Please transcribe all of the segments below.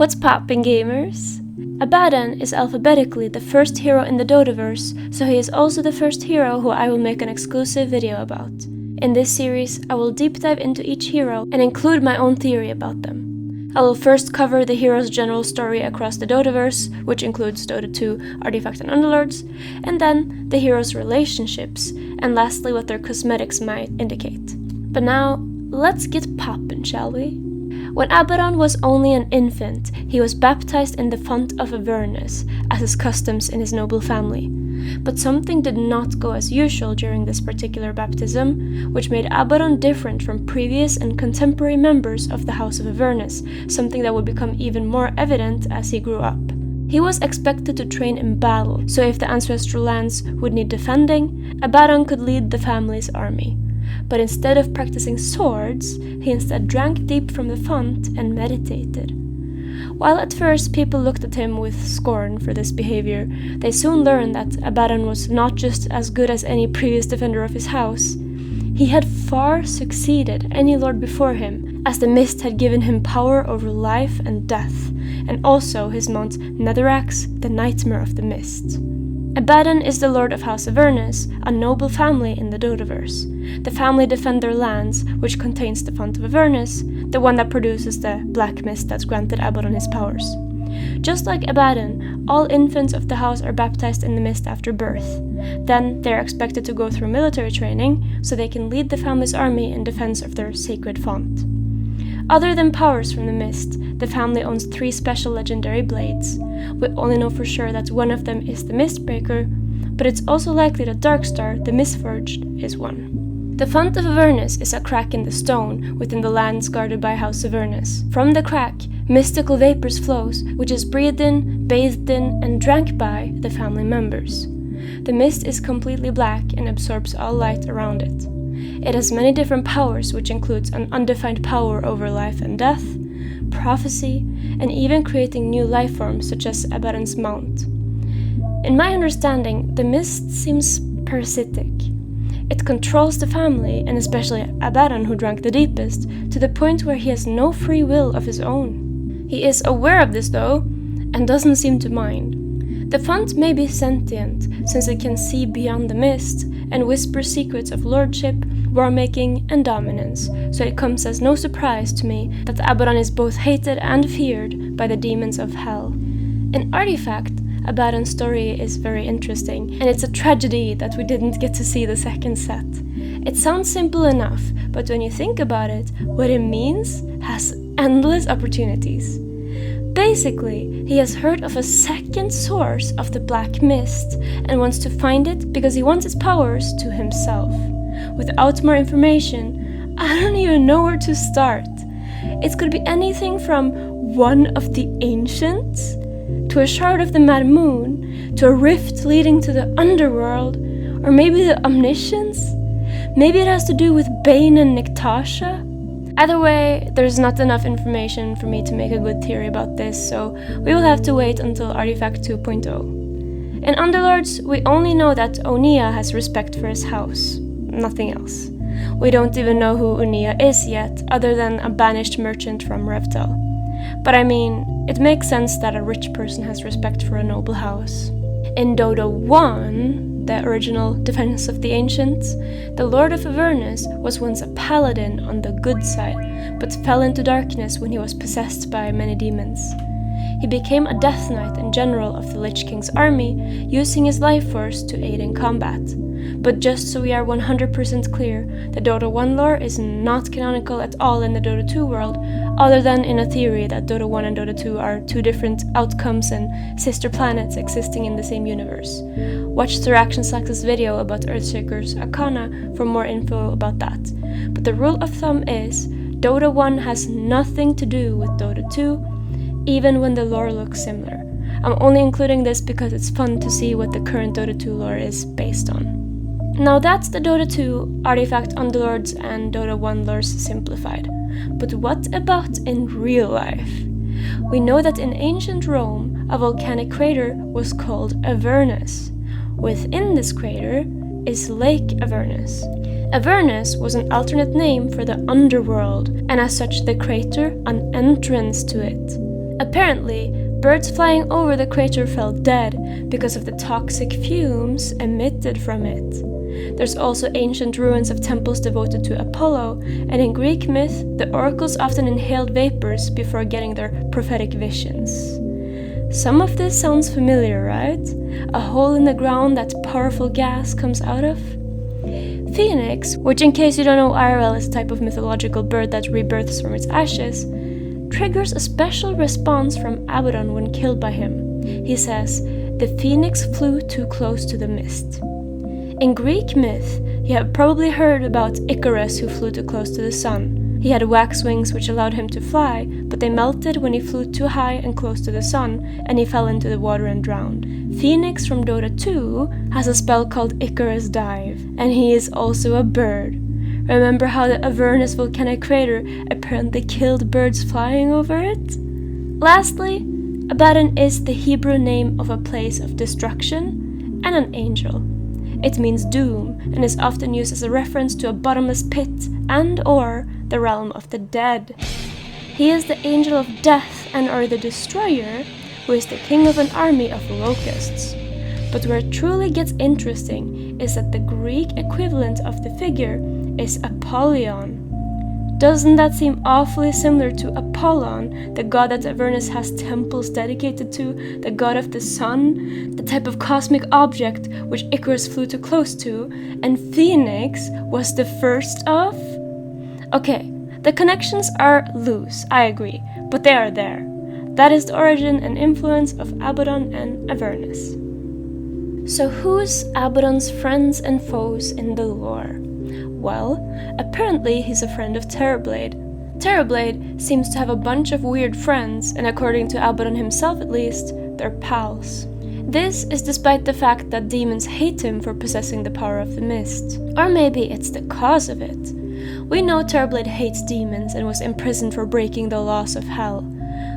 What's poppin', gamers? Abaddon is alphabetically the first hero in the Dotaverse, so he is also the first hero who I will make an exclusive video about. In this series, I will deep dive into each hero and include my own theory about them. I will first cover the hero's general story across the Dotaverse, which includes Dota 2, Artifact and Underlords, and then the hero's relationships, and lastly what their cosmetics might indicate. But now, let's get poppin', shall we? When Abaddon was only an infant, he was baptized in the Font of Avernus, as is customs in his noble family. But something did not go as usual during this particular baptism, which made Abaddon different from previous and contemporary members of the House of Avernus, something that would become even more evident as he grew up. He was expected to train in battle, so if the ancestral lands would need defending, Abaddon could lead the family's army. But instead of practicing swords, he instead drank deep from the font and meditated. While at first people looked at him with scorn for this behavior, they soon learned that Abaddon was not just as good as any previous defender of his house. He had far succeeded any lord before him, as the mist had given him power over life and death, and also his mount Netherrax, the Nightmare of the Mist. Abaddon is the lord of House Avernus, a noble family in the Dotaverse. The family defend their lands, which contains the Font of Avernus, the one that produces the black mist that's granted Abaddon his powers. Just like Abaddon, all infants of the house are baptized in the mist after birth. Then they are expected to go through military training, so they can lead the family's army in defense of their sacred font. Other than powers from the mist, the family owns 3 special legendary blades. We only know for sure that one of them is the Mistbreaker, but it's also likely that Darkstar, the Mistforged, is one. The Font of Avernus is a crack in the stone within the lands guarded by House Avernus. From the crack, mystical vapors flows, which is breathed in, bathed in, and drank by the family members. The mist is completely black and absorbs all light around it. It has many different powers, which includes an undefined power over life and death, prophecy, and even creating new life forms such as Abaddon's mount. In my understanding, the mist seems parasitic. It controls the family, and especially Abaddon, who drank the deepest, to the point where he has no free will of his own. He is aware of this though, and doesn't seem to mind. The font may be sentient, since it can see beyond the mist, and whisper secrets of lordship, war-making, and dominance, so it comes as no surprise to me that Abaddon is both hated and feared by the demons of hell. In Artifact, Abaddon's story is very interesting, and it's a tragedy that we didn't get to see the second set. It sounds simple enough, but when you think about it, what it means has endless opportunities. Basically, he has heard of a second source of the black mist and wants to find it because he wants its powers to himself. Without more information, I don't even know where to start. It could be anything from one of the ancients, to a shard of the mad moon, to a rift leading to the underworld, or maybe the omniscience? Maybe it has to do with Bane and Niktasha? Either way, there's not enough information for me to make a good theory about this, so we will have to wait until Artifact 2.0. In Underlords, we only know that Onia has respect for his house. Nothing else. We don't even know who Onia is yet, other than a banished merchant from Revtel. But I mean, it makes sense that a rich person has respect for a noble house. In Dota 1, the original Defense of the Ancients, the Lord of Avernus was once a paladin on the good side, but fell into darkness when he was possessed by many demons. He became a Death Knight and general of the Lich King's army, using his life force to aid in combat. But just so we are 100% clear, the Dota 1 lore is not canonical at all in the Dota 2 world, other than in a theory that Dota 1 and Dota 2 are 2 different outcomes and sister planets existing in the same universe. Watch Theraxionslax's video about Earthshaker's Arcana for more info about that. But the rule of thumb is, Dota 1 has nothing to do with Dota 2, even when the lore looks similar. I'm only including this because it's fun to see what the current Dota 2 lore is based on. Now that's the Dota 2, Artifact, Underlords, and Dota 1 lores simplified. But what about in real life? We know that in ancient Rome, a volcanic crater was called Avernus. Within this crater is Lake Avernus. Avernus was an alternate name for the underworld, and as such the crater an entrance to it. Apparently, birds flying over the crater fell dead because of the toxic fumes emitted from it. There's also ancient ruins of temples devoted to Apollo, and in Greek myth, the oracles often inhaled vapors before getting their prophetic visions. Some of this sounds familiar, right? A hole in the ground that powerful gas comes out of? Phoenix, which in case you don't know IRL is a type of mythological bird that rebirths from its ashes, triggers a special response from Abaddon when killed by him. He says, "The phoenix flew too close to the mist." In Greek myth, you have probably heard about Icarus who flew too close to the sun. He had wax wings which allowed him to fly, but they melted when he flew too high and close to the sun, and he fell into the water and drowned. Phoenix from Dota 2 has a spell called Icarus Dive, and he is also a bird. Remember how the Avernus volcanic crater apparently killed birds flying over it? Lastly, Abaddon is the Hebrew name of a place of destruction and an angel. It means doom and is often used as a reference to a bottomless pit and/or the realm of the dead. He is the angel of death and/or the destroyer, who is the king of an army of locusts. But where it truly gets interesting is that the Greek equivalent of the figure is Apollyon. Doesn't that seem awfully similar to Apollon, the god that Avernus has temples dedicated to, the god of the sun, the type of cosmic object which Icarus flew too close to, and Phoenix was the first of? Okay, the connections are loose, I agree, but they are there. That is the origin and influence of Abaddon and Avernus. So who's Abaddon's friends and foes in the lore? Well, apparently he's a friend of Terrorblade. Terrorblade seems to have a bunch of weird friends, and according to Abaddon himself at least, they're pals. This is despite the fact that demons hate him for possessing the power of the mist. Or maybe it's the cause of it. We know Terrorblade hates demons and was imprisoned for breaking the laws of hell,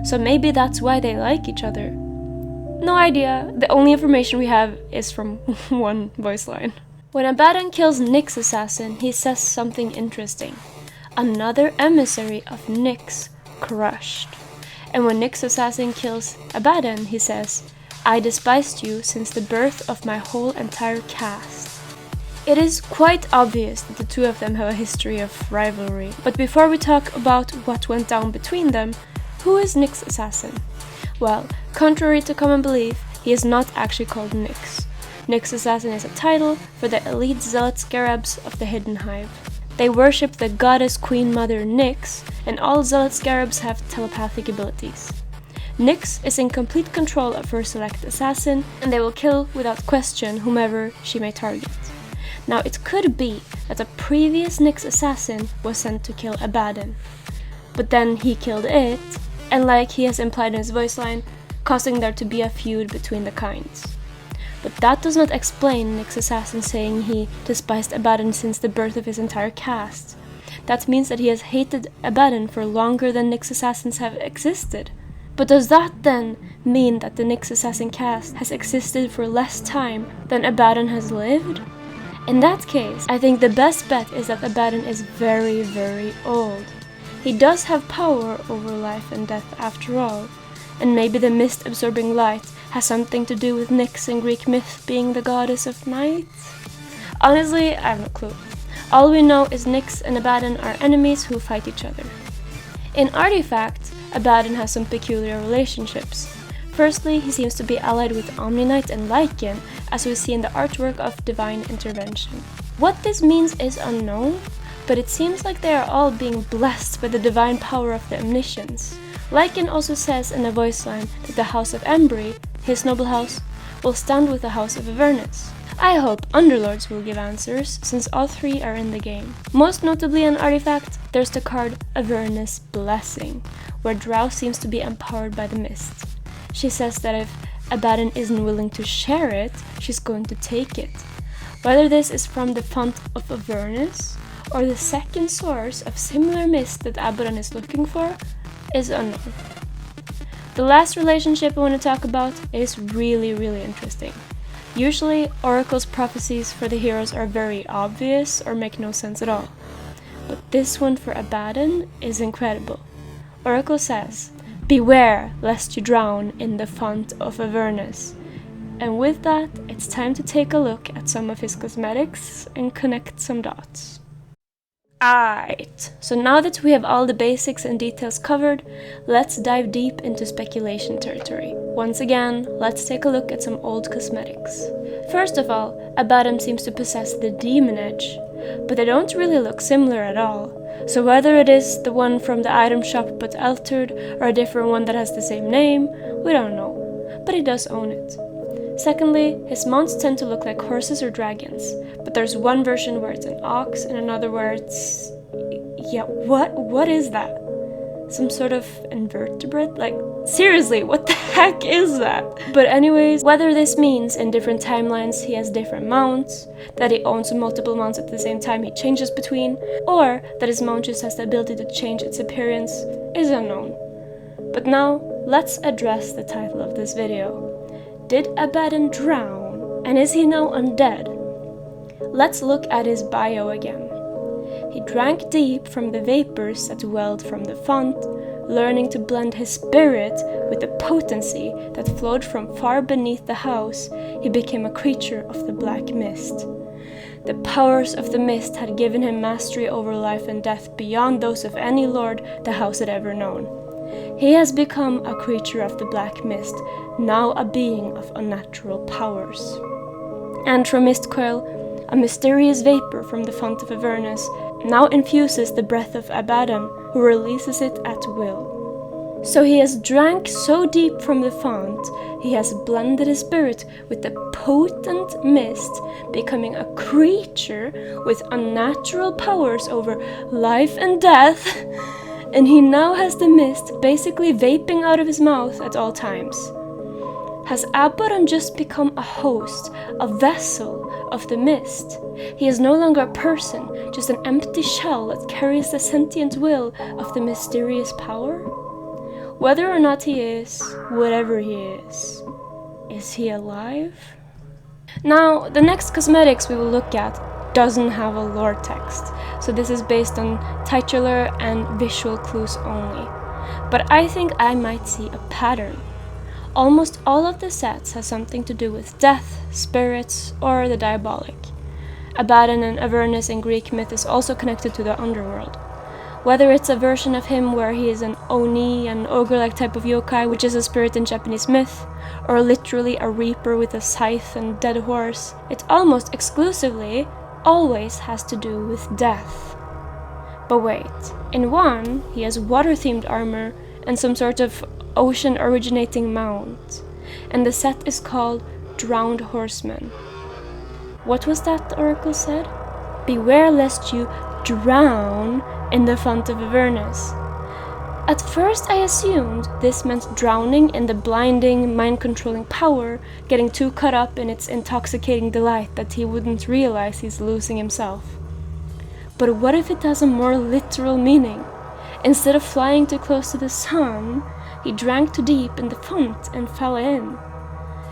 so maybe that's why they like each other. No idea, the only information we have is from one voice line. When Abaddon kills Nyx's assassin, he says something interesting. Another emissary of Nyx crushed. And when Nyx's assassin kills Abaddon, he says, "I despised you since the birth of my whole entire caste." It is quite obvious that the two of them have a history of rivalry. But before we talk about what went down between them, who is Nyx's assassin? Well, contrary to common belief, he is not actually called Nyx. Nyx's assassin is a title for the elite zealot scarabs of the Hidden Hive. They worship the goddess queen mother Nyx, and all zealot scarabs have telepathic abilities. Nyx is in complete control of her select assassin, and they will kill without question whomever she may target. Now it could be that a previous Nyx assassin was sent to kill Abaddon, but then he killed it, and like he has implied in his voice line, causing there to be a feud between the kinds. But that does not explain Nyx's assassin saying he despised Abaddon since the birth of his entire caste. That means that he has hated Abaddon for longer than Nyx's assassins have existed. But does that then mean that the Nyx assassin caste has existed for less time than Abaddon has lived? In that case, I think the best bet is that Abaddon is very, very old. He does have power over life and death after all, and maybe the mist-absorbing light has something to do with Nyx in Greek myth being the goddess of night? Honestly, I have no clue. All we know is Nyx and Abaddon are enemies who fight each other. In Artifact, Abaddon has some peculiar relationships. Firstly, he seems to be allied with Omninite and Lycan, as we see in the artwork of Divine Intervention. What this means is unknown, but it seems like they are all being blessed by the divine power of the Omniscience. Lycan also says in a voice line that the House of Embry, his noble house, will stand with the House of Avernus. I hope Underlords will give answers, since all three are in the game. Most notably in Artifact, there's the card Avernus Blessing, where Drow seems to be empowered by the mist. She says that if Abaddon isn't willing to share it, she's going to take it. Whether this is from the Font of Avernus, or the second source of similar mist that Abaddon is looking for, is unknown. The last relationship I want to talk about is really interesting. Usually, Oracle's prophecies for the heroes are very obvious or make no sense at all. But this one for Abaddon is incredible. Oracle says, Beware lest you drown in the Font of Avernus. And with that, it's time to take a look at some of his cosmetics and connect some dots. Alright, so now that we have all the basics and details covered, let's dive deep into speculation territory. Once again, let's take a look at some old cosmetics. First of all, Abaddon seems to possess the demon edge, but they don't really look similar at all. So whether it is the one from the item shop but altered, or a different one that has the same name, we don't know, but he does own it. Secondly, his mounts tend to look like horses or dragons, but there's one version where it's an ox and another where it's... yeah, what is that? Some sort of invertebrate? Like, seriously, what the heck is that? But anyways, whether this means in different timelines he has different mounts, that he owns multiple mounts at the same time he changes between, or that his mount just has the ability to change its appearance, is unknown. But now, let's address the title of this video. Did Abaddon drown, and is he now undead? Let's look at his bio again. He drank deep from the vapors that welled from the font, learning to blend his spirit with the potency that flowed from far beneath the house. He became a creature of the black mist. The powers of the mist had given him mastery over life and death beyond those of any lord the house had ever known. He has become a creature of the black mist, now a being of unnatural powers. And from mist coil, a mysterious vapor from the Font of Avernus now infuses the breath of Abaddon, who releases it at will. So he has drank so deep from the font, he has blended his spirit with the potent mist, becoming a creature with unnatural powers over life and death, and he now has the mist basically vaping out of his mouth at all times. Has Abaddon just become a host, a vessel of the mist? He is no longer a person, just an empty shell that carries the sentient will of the mysterious power? Whether or not he is, whatever he is he alive? Now, the next cosmetics we will look at doesn't have a lore text, so this is based on titular and visual clues only. But I think I might see a pattern. Almost all of the sets has something to do with death, spirits, or the diabolic. Abaddon and Avernus in Greek myth is also connected to the underworld. Whether it's a version of him where he is an oni, an ogre-like type of yokai, which is a spirit in Japanese myth, or literally a reaper with a scythe and dead horse, it almost exclusively always has to do with death. But wait, in one, he has water-themed armor and some sort of ocean-originating mount, and the set is called Drowned Horseman. What was that the oracle said? Beware lest you drown in the Font of Avernus. At first I assumed this meant drowning in the blinding, mind-controlling power, getting too caught up in its intoxicating delight that he wouldn't realize he's losing himself. But what if it has a more literal meaning? Instead of flying too close to the sun, he drank too deep in the font and fell in.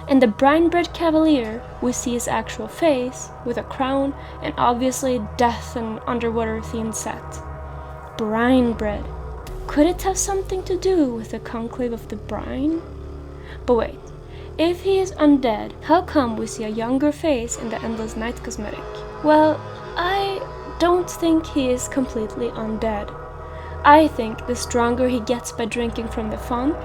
In the brine-bred cavalier, we see his actual face, with a crown, and obviously death and underwater-themed set. Brine-bred. Could it have something to do with the conclave of the brine? But wait, if he is undead, how come we see a younger face in the Endless Night cosmetic? Well, I don't think he is completely undead. I think the stronger he gets by drinking from the font,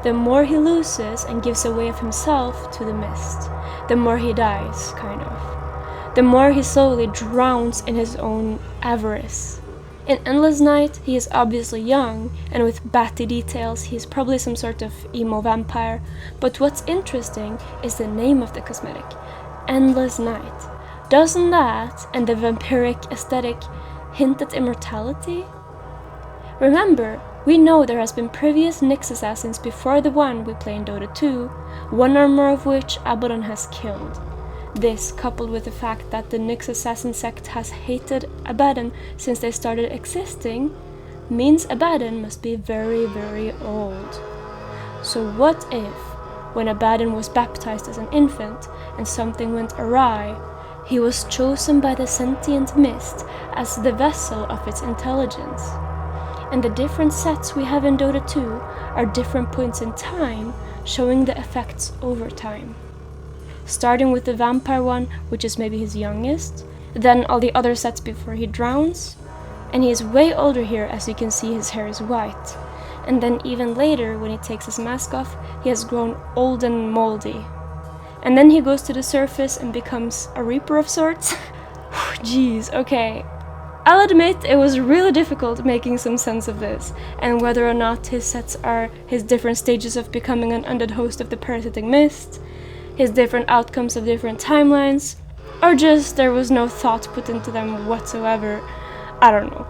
the more he loses and gives away of himself to the mist. The more he dies, kind of. The more he slowly drowns in his own avarice. In Endless Night, he is obviously young, and with batty details, he is probably some sort of emo vampire, but what's interesting is the name of the cosmetic, Endless Night. Doesn't that, and the vampiric aesthetic, hint at immortality? Remember, we know there has been previous Nyx assassins before the one we play in Dota 2, one or more of which Abaddon has killed. This, coupled with the fact that the Nyx assassin sect has hated Abaddon since they started existing, means Abaddon must be very, very old. So what if, when Abaddon was baptized as an infant and something went awry, he was chosen by the sentient mist as the vessel of its intelligence? And the different sets we have in Dota 2 are different points in time, showing the effects over time. Starting with the vampire one, which is maybe his youngest, then all the other sets before he drowns, and he is way older here, as you can see his hair is white. And then even later, when he takes his mask off, he has grown old and moldy. And then he goes to the surface and becomes a reaper of sorts. Jeez, okay. I'll admit it was really difficult making some sense of this, and whether or not his sets are his different stages of becoming an undead host of the parasitic mist, his different outcomes of different timelines, or just there was no thought put into them whatsoever. I don't know.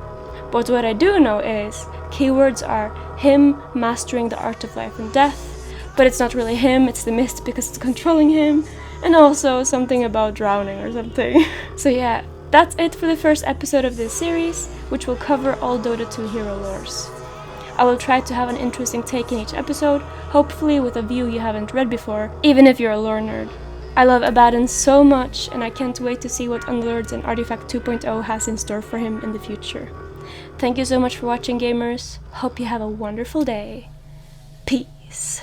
But what I do know is keywords are him mastering the art of life and death, but it's not really him, it's the mist because it's controlling him, and also something about drowning or something. So yeah, that's it for the first episode of this series, which will cover all Dota 2 hero lores. I will try to have an interesting take in each episode, hopefully with a view you haven't read before, even if you're a lore nerd. I love Abaddon so much, and I can't wait to see what Unlords and Artifact 2.0 has in store for him in the future. Thank you so much for watching, gamers. Hope you have a wonderful day. Peace.